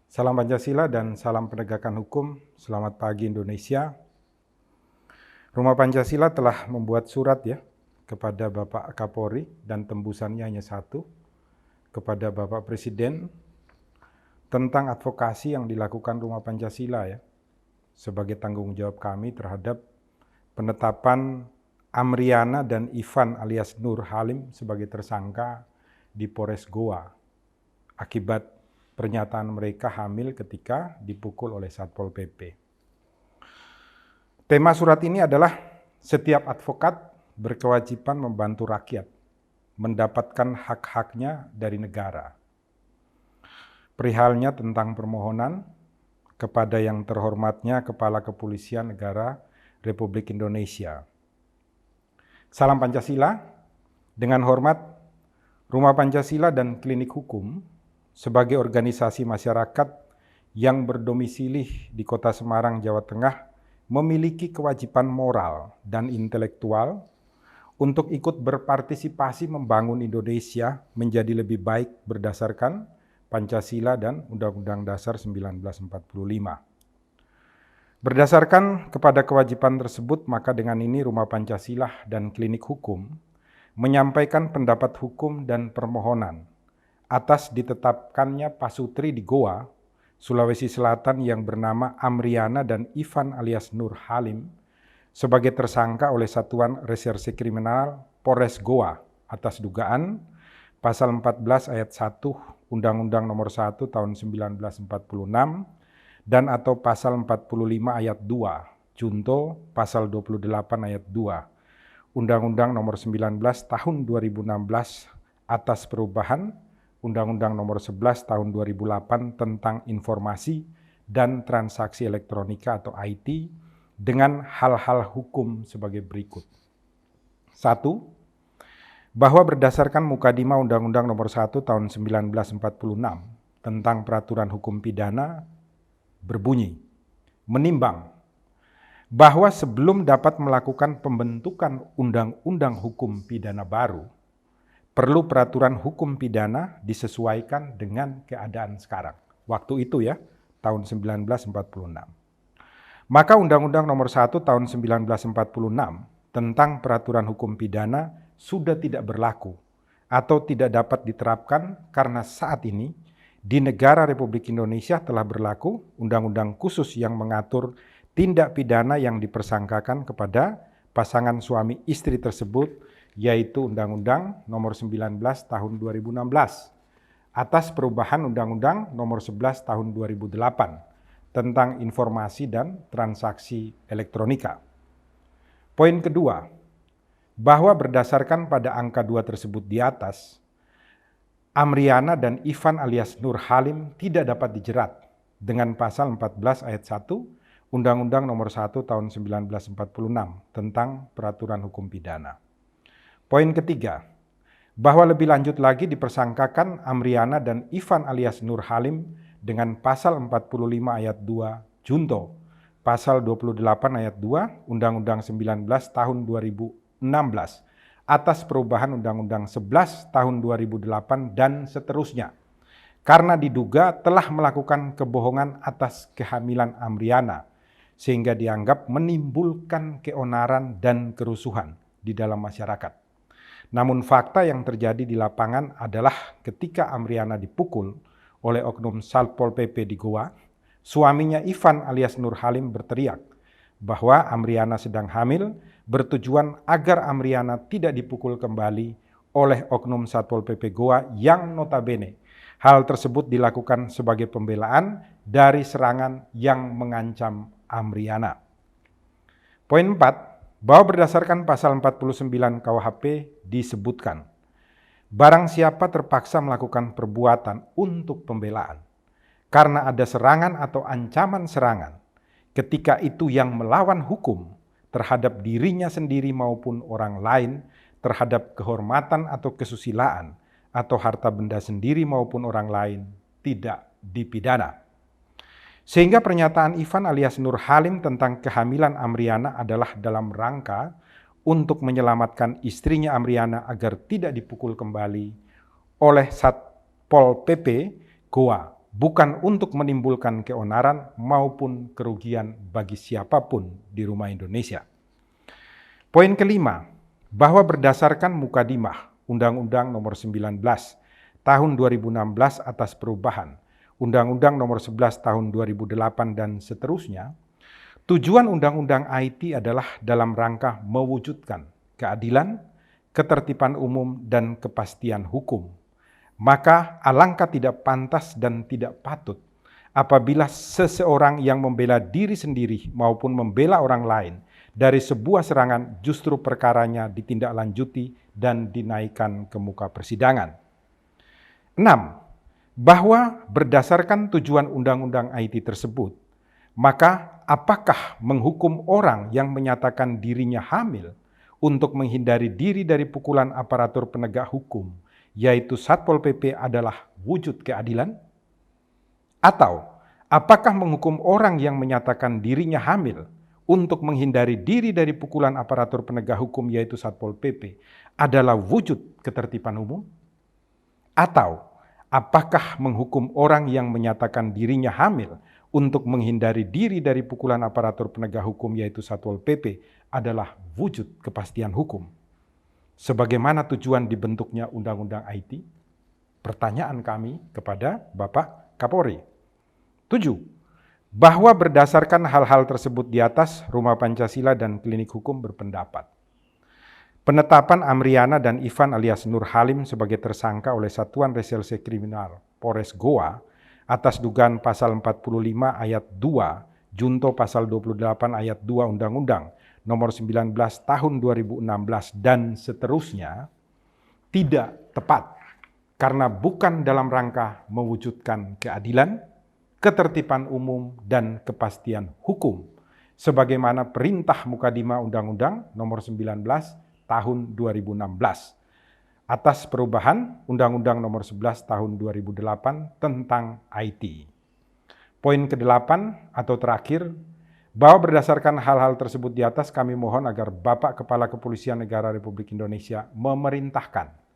Salam Pancasila dan salam penegakan hukum. Selamat pagi Indonesia. Rumah Pancasila telah membuat surat kepada Bapak Kapolri dan tembusannya hanya satu, kepada Bapak Presiden tentang advokasi yang dilakukan Rumah Pancasila sebagai tanggung jawab kami terhadap penetapan Amriana dan Ivan alias Nur Halim sebagai tersangka di Polres Goa akibat pernyataan mereka hamil ketika dipukul oleh Satpol PP. Tema surat ini adalah setiap advokat berkewajiban membantu rakyat mendapatkan hak-haknya dari negara. Perihalnya tentang permohonan kepada yang terhormatnya Kepala Kepolisian Negara Republik Indonesia. Salam Pancasila, dengan hormat Rumah Pancasila dan Klinik Hukum sebagai organisasi masyarakat yang berdomisili di Kota Semarang, Jawa Tengah memiliki kewajiban moral dan intelektual untuk ikut berpartisipasi membangun Indonesia menjadi lebih baik berdasarkan Pancasila dan Undang-Undang Dasar 1945. Berdasarkan kepada kewajiban tersebut, maka dengan ini Rumah Pancasila dan Klinik Hukum menyampaikan pendapat hukum dan permohonan atas ditetapkannya pasutri di Goa, Sulawesi Selatan yang bernama Amriana dan Ivan alias Nur Halim sebagai tersangka oleh Satuan Reserse Kriminal Polres Goa atas dugaan Pasal 14 Ayat 1 Undang-Undang Nomor 1 Tahun 1946 dan atau Pasal 45 Ayat 2 Junto Pasal 28 Ayat 2 Undang-Undang Nomor 19 Tahun 2016 atas perubahan Undang-Undang Nomor 11 Tahun 2008 tentang Informasi dan Transaksi Elektronika atau IT dengan hal-hal hukum sebagai berikut. 1. Bahwa berdasarkan Mukadimah Undang-Undang Nomor 1 Tahun 1946 tentang Peraturan Hukum Pidana berbunyi, menimbang bahwa sebelum dapat melakukan pembentukan undang-undang hukum pidana baru, perlu peraturan hukum pidana disesuaikan dengan keadaan sekarang. Waktu itu tahun 1946. Maka Undang-Undang Nomor 1 Tahun 1946 tentang peraturan hukum pidana sudah tidak berlaku atau tidak dapat diterapkan karena saat ini di negara Republik Indonesia telah berlaku undang-undang khusus yang mengatur tindak pidana yang dipersangkakan kepada pasangan suami istri tersebut, yaitu Undang-Undang Nomor 19 Tahun 2016 atas perubahan Undang-Undang Nomor 11 Tahun 2008 tentang Informasi dan Transaksi Elektronika. Poin kedua, bahwa berdasarkan pada angka 2 tersebut di atas, Amriana dan Ivan alias Nur Halim tidak dapat dijerat dengan Pasal 14 Ayat 1 Undang-Undang Nomor 1 Tahun 1946 tentang Peraturan Hukum Pidana. Poin ketiga, bahwa lebih lanjut lagi dipersangkakan Amriana dan Ivan alias Nur Halim dengan Pasal 45 Ayat 2 Junto, Pasal 28 Ayat 2 Undang-Undang 19 Tahun 2016 atas perubahan Undang-Undang 11 Tahun 2008 dan seterusnya, karena diduga telah melakukan kebohongan atas kehamilan Amriana, sehingga dianggap menimbulkan keonaran dan kerusuhan di dalam masyarakat. Namun fakta yang terjadi di lapangan adalah ketika Amriana dipukul oleh oknum Satpol PP di Goa, suaminya Ivan alias Nur Halim berteriak bahwa Amriana sedang hamil, bertujuan agar Amriana tidak dipukul kembali oleh oknum Satpol PP Goa yang notabene hal tersebut dilakukan sebagai pembelaan dari serangan yang mengancam Amriana. Poin 4, bahwa berdasarkan Pasal 49 KUHP disebutkan, barang siapa terpaksa melakukan perbuatan untuk pembelaan karena ada serangan atau ancaman serangan, ketika itu yang melawan hukum terhadap dirinya sendiri maupun orang lain, terhadap kehormatan atau kesusilaan, atau harta benda sendiri maupun orang lain, tidak dipidana. Sehingga pernyataan Ivan alias Nur Halim tentang kehamilan Amriana adalah dalam rangka untuk menyelamatkan istrinya Amriana agar tidak dipukul kembali oleh Satpol PP Goa bukan untuk menimbulkan keonaran maupun kerugian bagi siapapun di rumah Indonesia. Poin kelima, bahwa berdasarkan Mukadimah Undang-Undang Nomor 19 Tahun 2016 atas perubahan Undang-Undang Nomor 11 Tahun 2008 dan seterusnya, tujuan Undang-Undang IT adalah dalam rangka mewujudkan keadilan, ketertiban umum, dan kepastian hukum. Maka alangkah tidak pantas dan tidak patut apabila seseorang yang membela diri sendiri maupun membela orang lain dari sebuah serangan justru perkaranya ditindaklanjuti dan dinaikkan ke muka persidangan. 6. Bahwa berdasarkan tujuan Undang-Undang IT tersebut, maka apakah menghukum orang yang menyatakan dirinya hamil untuk menghindari diri dari pukulan aparatur penegak hukum, yaitu Satpol PP, adalah wujud keadilan? Atau apakah menghukum orang yang menyatakan dirinya hamil untuk menghindari diri dari pukulan aparatur penegak hukum, yaitu Satpol PP, adalah wujud ketertiban umum? Atau apakah menghukum orang yang menyatakan dirinya hamil untuk menghindari diri dari pukulan aparatur penegak hukum, yaitu Satpol PP, adalah wujud kepastian hukum? Sebagaimana tujuan dibentuknya Undang-Undang IT? Pertanyaan kami kepada Bapak Kapolri. 7. Bahwa berdasarkan hal-hal tersebut di atas, Rumah Pancasila dan Klinik Hukum berpendapat, penetapan Amriana dan Ivan alias Nur Halim sebagai tersangka oleh Satuan Reserse Kriminal Polres Goa atas dugaan pasal 45 ayat 2, junto pasal 28 ayat 2 Undang-Undang Nomor 19 Tahun 2016 dan seterusnya tidak tepat karena bukan dalam rangka mewujudkan keadilan, ketertiban umum, dan kepastian hukum sebagaimana perintah Mukadimah Undang-Undang Nomor 19 Tahun 2016 atas perubahan Undang-Undang Nomor 11 Tahun 2008 tentang IT. Poin ke-8 atau terakhir, bahwa berdasarkan hal-hal tersebut di atas, kami mohon agar Bapak Kepala Kepolisian Negara Republik Indonesia memerintahkan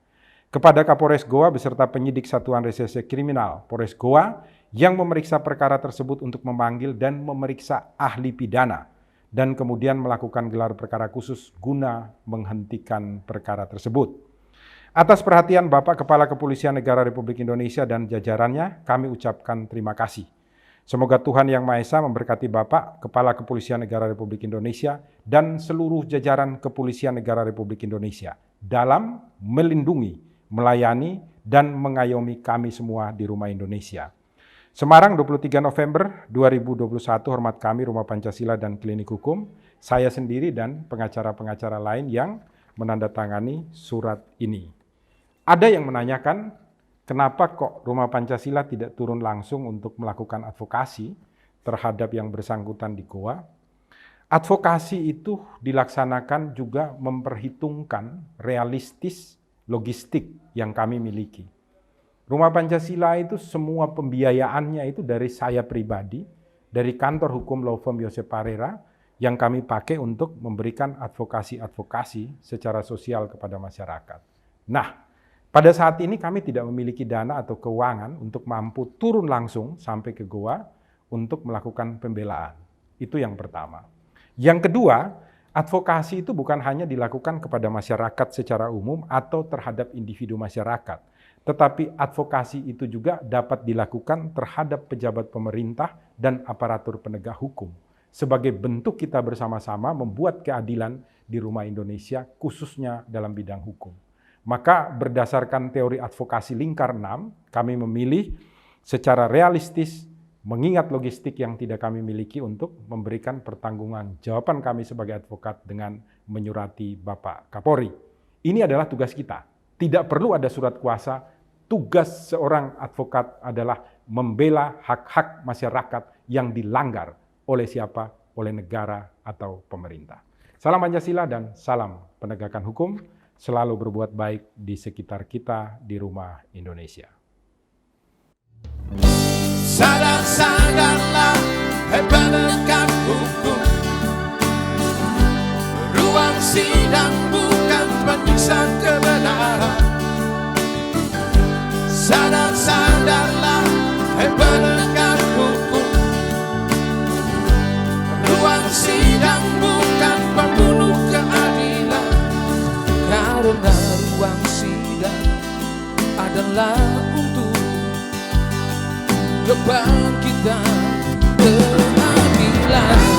kepada Kapolres Goa beserta penyidik Satuan Reserse Kriminal Polres Goa yang memeriksa perkara tersebut untuk memanggil dan memeriksa ahli pidana dan kemudian melakukan gelar perkara khusus guna menghentikan perkara tersebut. Atas perhatian Bapak Kepala Kepolisian Negara Republik Indonesia dan jajarannya, kami ucapkan terima kasih. Semoga Tuhan Yang Maha Esa memberkati Bapak Kepala Kepolisian Negara Republik Indonesia dan seluruh jajaran Kepolisian Negara Republik Indonesia dalam melindungi, melayani, dan mengayomi kami semua di Rumah Indonesia. Semarang, 23 November 2021, hormat kami Rumah Pancasila dan Klinik Hukum, saya sendiri dan pengacara-pengacara lain yang menandatangani surat ini. Ada yang menanyakan, kenapa kok Rumah Pancasila tidak turun langsung untuk melakukan advokasi terhadap yang bersangkutan di Goa? Advokasi itu dilaksanakan juga memperhitungkan realistis logistik yang kami miliki. Rumah Pancasila itu semua pembiayaannya itu dari saya pribadi, dari kantor hukum law firm Yosep Parera yang kami pakai untuk memberikan advokasi-advokasi secara sosial kepada masyarakat. Nah, pada saat ini kami tidak memiliki dana atau keuangan untuk mampu turun langsung sampai ke Goa untuk melakukan pembelaan. Itu yang pertama. Yang kedua, advokasi itu bukan hanya dilakukan kepada masyarakat secara umum atau terhadap individu masyarakat, tetapi advokasi itu juga dapat dilakukan terhadap pejabat pemerintah dan aparatur penegak hukum sebagai bentuk kita bersama-sama membuat keadilan di Rumah Indonesia khususnya dalam bidang hukum. Maka berdasarkan teori advokasi lingkar 6, kami memilih secara realistis mengingat logistik yang tidak kami miliki untuk memberikan pertanggungan jawaban kami sebagai advokat dengan menyurati Bapak Kapolri. Ini adalah tugas kita. Tidak perlu ada surat kuasa. Tugas seorang advokat adalah membela hak-hak masyarakat yang dilanggar oleh siapa? Oleh negara atau pemerintah. Salam Pancasila dan salam penegakan hukum. Selalu berbuat baik di sekitar kita di Rumah Indonesia. Sadar-sadarlah, hai penegak hukum. Ruang sidang bukan penyiksa kebenaran. Sadar-sadarlah, hai penegak Allah untuk kebangkitan keadilan.